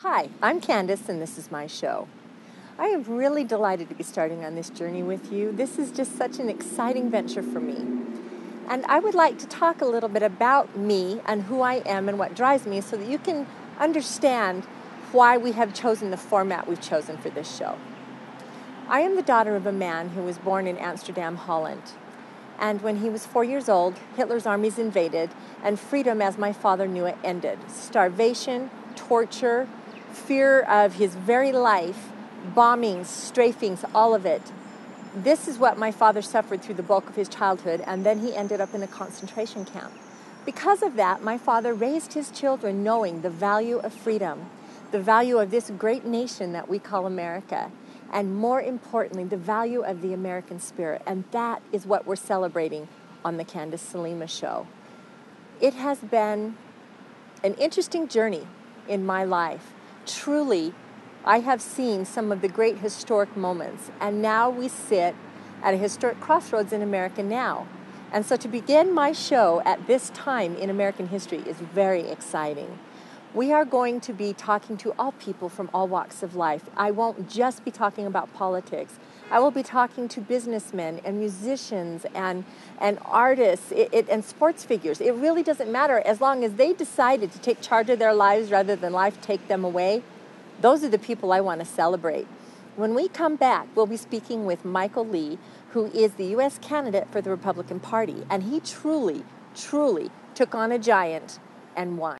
Hi, I'm Candace and this is my show. I am really delighted to be starting on this journey with you. This is just such an exciting venture for me. And I would like to talk a little bit about me and who I am and what drives me so that you can understand why we have chosen the format we've chosen for this show. I am the daughter of a man who was born in Amsterdam, Holland. And when he was 4 years old, Hitler's armies invaded and freedom as my father knew it ended. Starvation, torture, fear of his very life, bombings, strafings, all of it. This is what my father suffered through the bulk of his childhood, and then he ended up in a concentration camp. Because of that, my father raised his children knowing the value of freedom, the value of this great nation that we call America, and more importantly, the value of the American spirit. And that is what we're celebrating on the Candance Salima show. It has been an interesting journey in my life. Truly, I have seen some of the great historic moments, and now we sit at a historic crossroads in America now. And so to begin my show at this time in American history is very exciting. We are going to be talking to all people from all walks of life. I won't just be talking about politics. I will be talking to businessmen and musicians and artists and sports figures. It really doesn't matter as long as they decided to take charge of their lives rather than life take them away. Those are the people I want to celebrate. When we come back, we'll be speaking with Michael Lee, who is the U.S. candidate for the Republican Party, and he truly, truly took on a giant and won.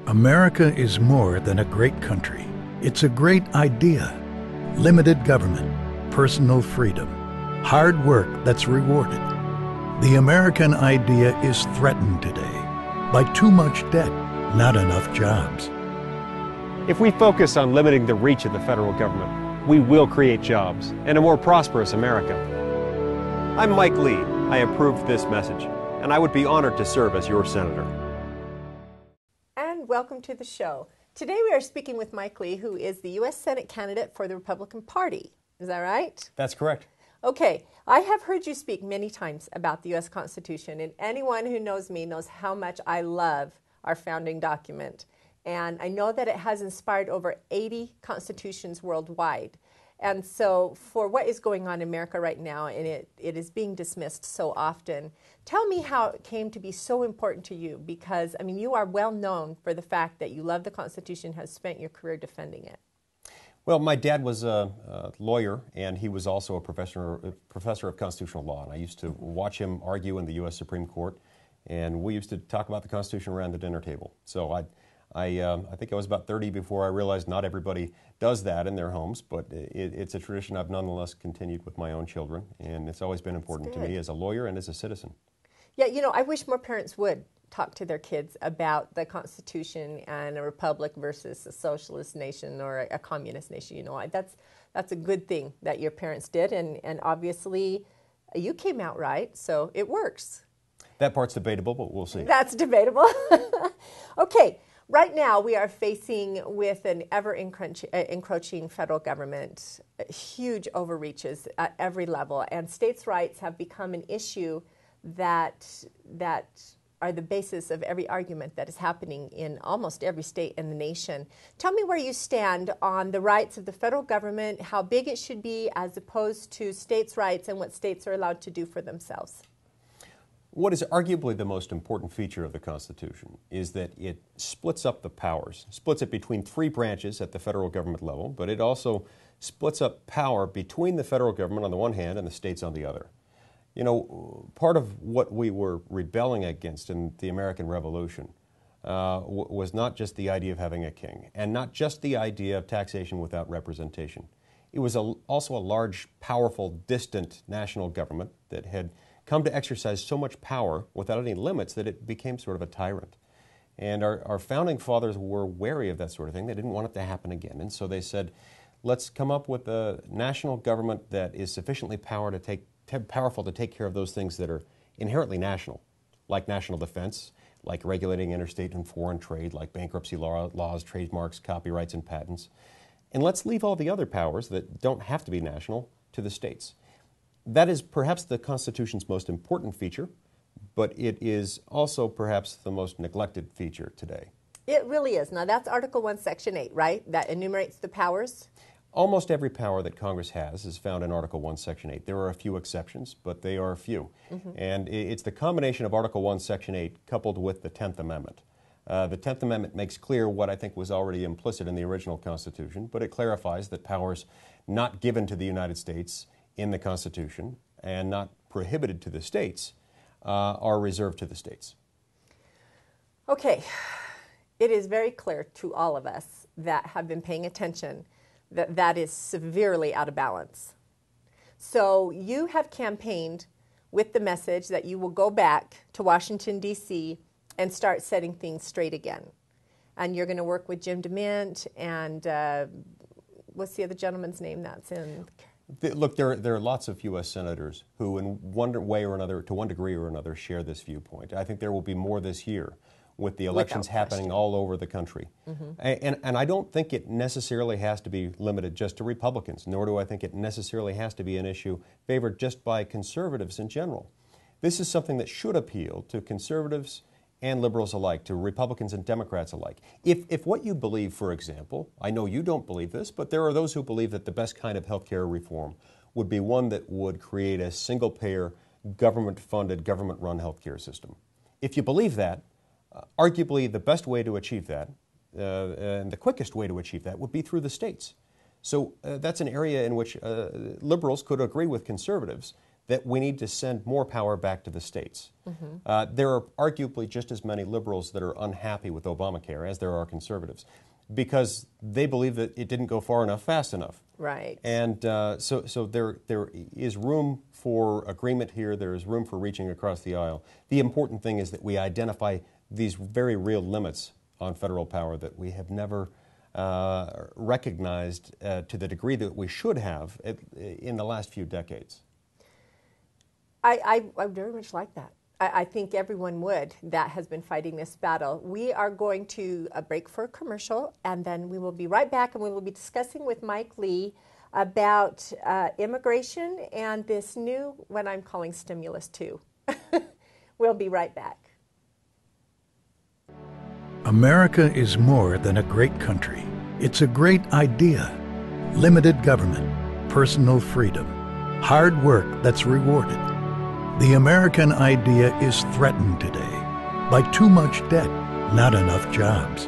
America is more than a great country. It's a great idea. Limited government, personal freedom, hard work that's rewarded. The American idea is threatened today by too much debt, not enough jobs. If we focus on limiting the reach of the federal government, we will create jobs and a more prosperous America. I'm Mike Lee. I approve this message, and I would be honored to serve as your senator. And welcome to the show. Today we are speaking with Mike Lee, who is the U.S. Senate candidate for the Republican Party. Is that right? That's correct. Okay. I have heard you speak many times about the U.S. Constitution, and anyone who knows me knows how much I love our founding document. And I know that it has inspired over 80 constitutions worldwide. And so for what is going on in America right now, and it is being dismissed so often, tell me how it came to be so important to you, because, I mean, you are well known for the fact that you love the Constitution, has spent your career defending it. Well, my dad was a lawyer, and he was also a professor of constitutional law. And I used to watch him argue in the U.S. Supreme Court, and we used to talk about the Constitution around the dinner table. So I think I was about 30 before I realized not everybody does that in their homes, but it's a tradition I've nonetheless continued with my own children, and it's always been important to me as a lawyer and as a citizen. Yeah, you know, I wish more parents would talk to their kids about the Constitution and a republic versus a socialist nation or a communist nation. You know, that's a good thing that your parents did, and obviously you came out right, so it works. That part's debatable, but we'll see. That's debatable. Okay. Right now, we are facing with an ever-encroaching federal government, huge overreaches at every level, and states' rights have become an issue that are the basis of every argument that is happening in almost every state in the nation. Tell me where you stand on the rights of the federal government, how big it should be as opposed to states' rights and what states are allowed to do for themselves. What is arguably the most important feature of the Constitution is that it splits up the powers, splits it between three branches at the federal government level, but it also splits up power between the federal government on the one hand and the states on the other. You know, part of what we were rebelling against in the American Revolution was not just the idea of having a king, and not just the idea of taxation without representation. It was also a large, powerful, distant national government that had come to exercise so much power without any limits that it became sort of a tyrant. And our founding fathers were wary of that sort of thing. They didn't want it to happen again. And so they said, let's come up with a national government that is sufficiently powerful to take care of those things that are inherently national, like national defense, like regulating interstate and foreign trade, like bankruptcy laws, trademarks, copyrights, and patents. And let's leave all the other powers that don't have to be national to the states. That is perhaps the Constitution's most important feature, but it is also perhaps the most neglected feature today. It really is. Now, that's Article 1, Section 8, right? That enumerates the powers? Almost every power that Congress has is found in Article 1, Section 8. There are a few exceptions, but they are few. And it's the combination of Article 1, Section 8 coupled with the 10th Amendment. The 10th Amendment makes clear what I think was already implicit in the original Constitution, but it clarifies that powers not given to the United States in the Constitution and not prohibited to the states are reserved to the states. Okay. It is very clear to all of us that have been paying attention that that is severely out of balance. So you have campaigned with the message that you will go back to Washington, D.C. and start setting things straight again. And you're going to work with Jim DeMint and what's the other gentleman's name that's in? Look, there are lots of U.S. senators who in one way or another, to one degree or another, share this viewpoint. I think there will be more this year with the elections happening all over the country. And I don't think it necessarily has to be limited just to Republicans, nor do I think it necessarily has to be an issue favored just by conservatives in general. This is something that should appeal to conservatives and liberals alike, to Republicans and Democrats alike. If what you believe, for example, I know you don't believe this, but there are those who believe that the best kind of health care reform would be one that would create a single-payer, government-funded, government-run health care system. If you believe that, arguably the best way to achieve that, and the quickest way to achieve that, would be through the states. So that's an area in which liberals could agree with conservatives that we need to send more power back to the states. There are arguably just as many liberals that are unhappy with Obamacare as there are conservatives, because they believe that it didn't go far enough, fast enough. Right. And so there is room for agreement here. There is room for reaching across the aisle. The important thing is that we identify these very real limits on federal power that we have never recognized to the degree that we should have in the last few decades. I very much like that. I think everyone would that has been fighting this battle. We are going to break for a commercial, and then we will be right back, and we will be discussing with Mike Lee about immigration and this new, what I'm calling Stimulus 2. We'll be right back. America is more than a great country. It's a great idea. Limited government, personal freedom, hard work that's rewarded. The American idea is threatened today by too much debt, not enough jobs.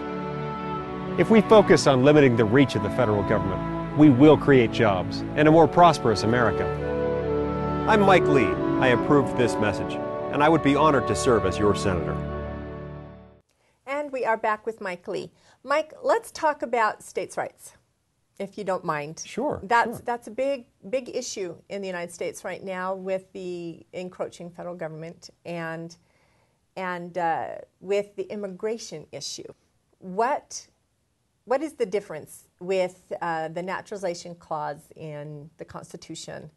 If we focus on limiting the reach of the federal government, we will create jobs and a more prosperous America. I'm Mike Lee. I approve this message, and I would be honored to serve as your senator. And we are back with Mike Lee. Mike, let's talk about states' rights, if you don't mind. Sure. That's a big issue in the United States right now with the encroaching federal government and with the immigration issue. What is the difference with the naturalization clause in the Constitution,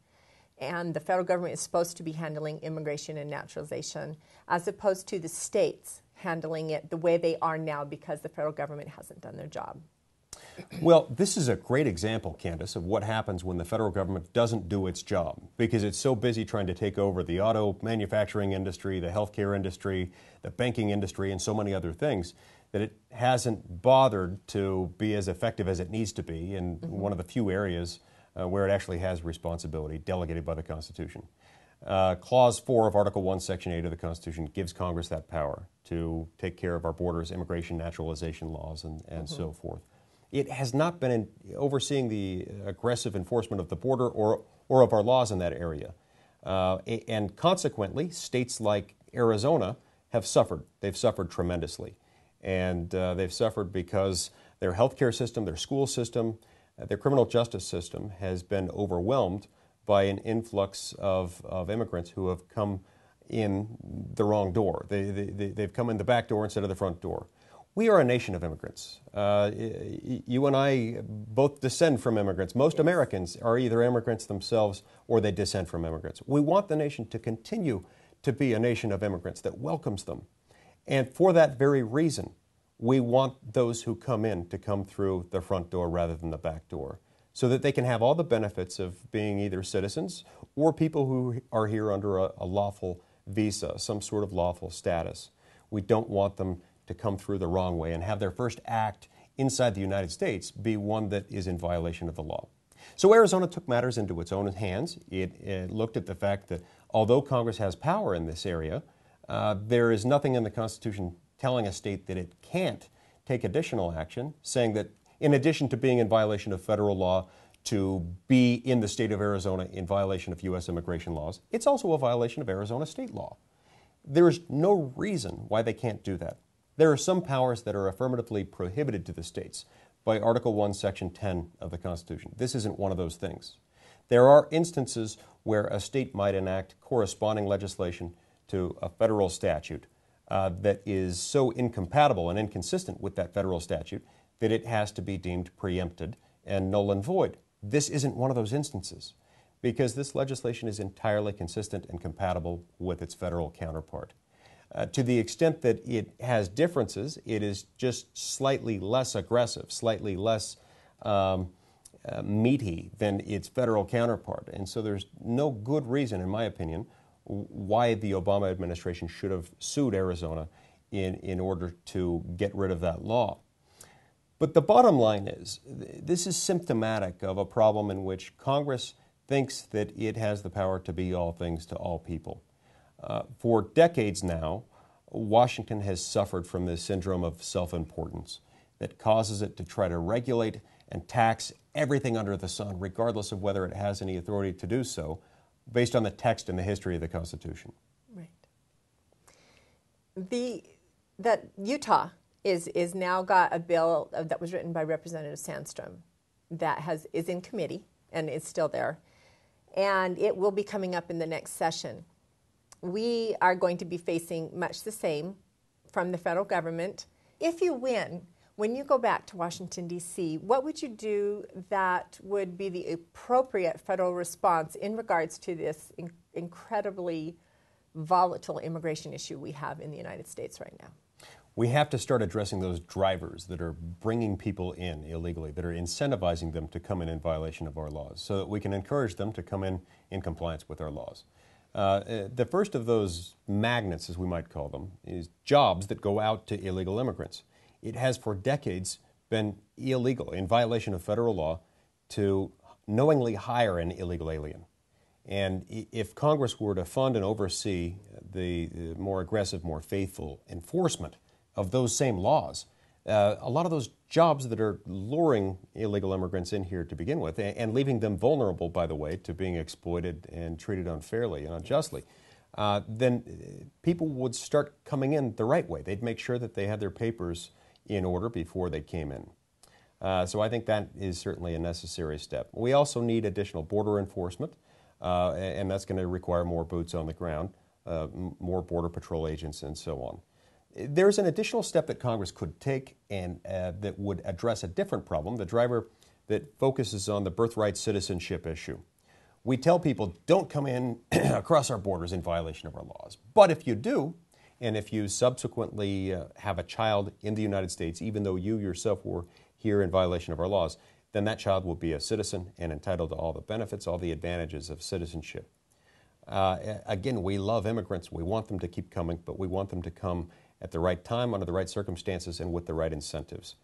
and the federal government is supposed to be handling immigration and naturalization, as opposed to the states handling it the way they are now because the federal government hasn't done their job? Well, this is a great example, Candace, of what happens when the federal government doesn't do its job, because it's so busy trying to take over the auto manufacturing industry, the healthcare industry, the banking industry, and so many other things, that it hasn't bothered to be as effective as it needs to be in one of the few areas where it actually has responsibility delegated by the Constitution. Clause 4 of Article 1, Section 8 of the Constitution gives Congress that power to take care of our borders, immigration, naturalization laws, and so forth. It has not been overseeing the aggressive enforcement of the border or of our laws in that area. And consequently, states like Arizona have suffered. They've suffered tremendously. And they've suffered because their healthcare system, their school system, their criminal justice system has been overwhelmed by an influx of immigrants who have come in the wrong door. They've come in the back door instead of the front door. We are a nation of immigrants. You and I both descend from immigrants. Most Americans are either immigrants themselves or they descend from immigrants. We want the nation to continue to be a nation of immigrants that welcomes them. And for that very reason, we want those who come in to come through the front door rather than the back door, so that they can have all the benefits of being either citizens or people who are here under a lawful visa, some sort of lawful status. We don't want them to come through the wrong way and have their first act inside the United States be one that is in violation of the law. So Arizona took matters into its own hands. It looked at the fact that although Congress has power in this area, there is nothing in the Constitution telling a state that it can't take additional action, saying that in addition to being in violation of federal law, to be in the state of Arizona in violation of U.S. immigration laws, it's also a violation of Arizona state law. There is no reason why they can't do that. There are some powers that are affirmatively prohibited to the states by Article 1, Section 10 of the Constitution. This isn't one of those things. There are instances where a state might enact corresponding legislation to a federal statute that is so incompatible and inconsistent with that federal statute that it has to be deemed preempted and null and void. This isn't one of those instances because this legislation is entirely consistent and compatible with its federal counterpart. To the extent that it has differences, it is just slightly less aggressive, slightly less meaty than its federal counterpart. And so there's no good reason, in my opinion, why the Obama administration should have sued Arizona in order to get rid of that law. But the bottom line is, this is symptomatic of a problem in which Congress thinks that it has the power to be all things to all people. For decades now, Washington has suffered from this syndrome of self-importance that causes it to try to regulate and tax everything under the sun, regardless of whether it has any authority to do so, based on the text and the history of the Constitution. Right. That Utah is now got a bill that was written by Representative Sandstrom that is in committee and is still there, and it will be coming up in the next session. We are going to be facing much the same from the federal government. If you win, when you go back to Washington, D.C., what would you do that would be the appropriate federal response in regards to this incredibly volatile immigration issue we have in the United States right now? We have to start addressing those drivers that are bringing people in illegally, that are incentivizing them to come in violation of our laws, so that we can encourage them to come in compliance with our laws. The first of those magnets, as we might call them, is jobs that go out to illegal immigrants. It has for decades been illegal, in violation of federal law, to knowingly hire an illegal alien. And if Congress were to fund and oversee the more aggressive, more faithful enforcement of those same laws, a lot of those jobs that are luring illegal immigrants in here to begin with and leaving them vulnerable, by the way, to being exploited and treated unfairly and unjustly, then people would start coming in the right way. They'd make sure that they had their papers in order before they came in. So I think that is certainly a necessary step. We also need additional border enforcement, and that's going to require more boots on the ground, more Border Patrol agents, and so on. There's an additional step that Congress could take and that would address a different problem, the driver that focuses on the birthright citizenship issue. We tell people, don't come in across our borders in violation of our laws. But if you do, and if you subsequently have a child in the United States, even though you yourself were here in violation of our laws, then that child will be a citizen and entitled to all the benefits, all the advantages of citizenship. Again, we love immigrants. We want them to keep coming, but we want them to come at the right time, under the right circumstances, and with the right incentives.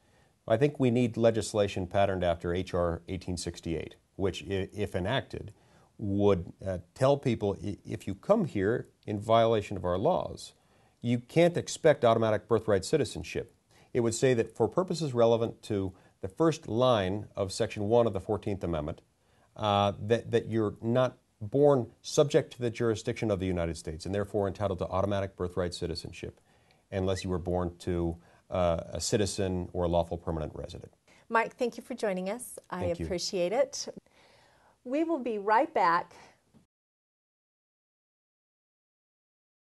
I think we need legislation patterned after H.R. 1868, which, if enacted, would tell people if you come here in violation of our laws, you can't expect automatic birthright citizenship. It would say that for purposes relevant to the first line of Section 1 of the 14th Amendment, that you're not born subject to the jurisdiction of the United States and therefore entitled to automatic birthright citizenship unless you were born to a citizen or a lawful permanent resident. Mike, thank you for joining us. I Thank you. appreciate it. We will be right back